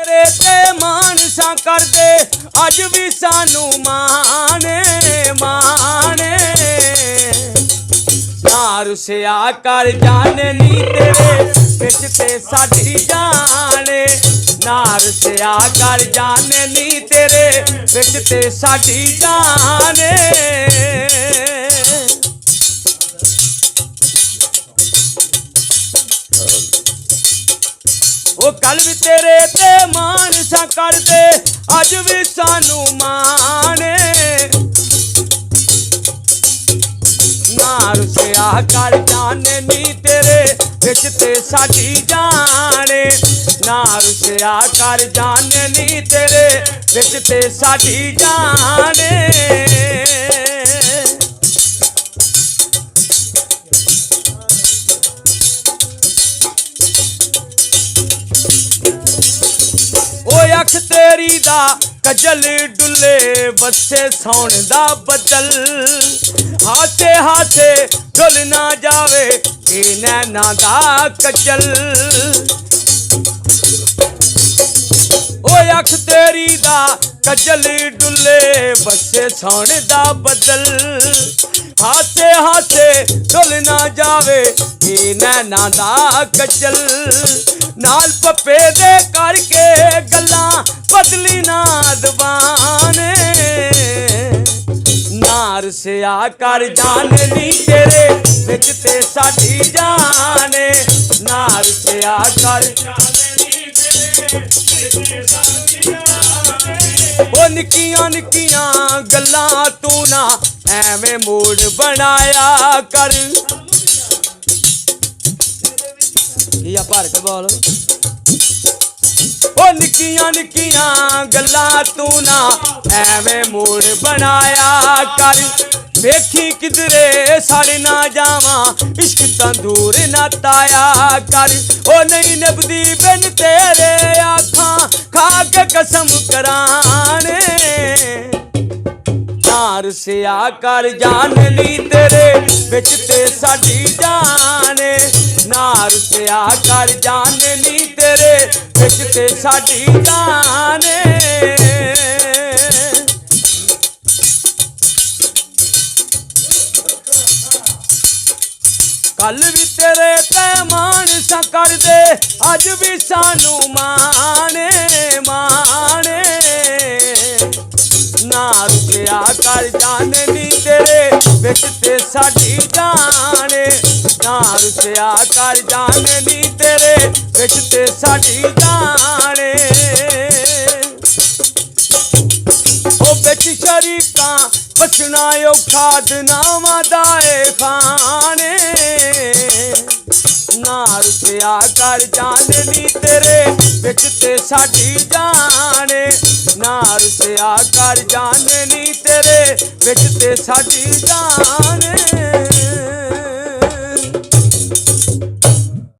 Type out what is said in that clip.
तेरे ते मानसा कर दे अज भी सानू माने माने ना रुसिया कर जाने नी तेरे बिच ते साडी जाने ना रुसिया कर जाने नी तेरे बिच ते साडी जाने वो कल भी तेरे ते मानसा कर दे अज भी सानू माने ना रुसिया कर जाने नी तेरे बिच ते साडी जाने ना रुसिया कर जाने नी तेरे बिच ते साडी जाने अख तेरी दा कजल डुले बसे सौन दा बदल हासे हासे डुल ना जावे कि नैना दा कजल अख तेरी दा कजल डुले बसे सौन दा बदल हासे हासे डुल ना जावे कि नैना दा कजल नाल पप्पे दे करके गल्लां बदली ना दबाने नार से आकर जाने नी तेरे बिच ते साडी जाने नार से आकर जाने नी तेरे बिच ते साडी जाने ओ निक्कियां निक्कियां गल्लां तू ना एवें मूड बनाया कर या भर के बोल ओ निक्कियां निक्कियां गल्लां तू ना एवें मूड बनाया कर वेखी किधरे सड़ ना जावा इश्क तंदूर ना ताया कर ओ नहीं नबदी बिन तेरे आखां खा के कसम कराने नार से आकर जाने नी तेरे बिच ते साडी जाने नार से आकर जाने नी तेरे बिच ते साडी जाने कल भी तेरे ते मानसा कर दे अज भी सानू माने माने ना रुसिया कर जाने नी तेरे बिच ते साडी जाने ना रुसिया कर जाने नी तेरे बिच ते साडी जाने ओ बिच शरीकां बचना औखा दनावां दाए खाने ना रुसिया कर जाने नी तेरे बिच ते साडी जाने ना रुसिया कर जाने नी तेरे बिच ते साडी जाने।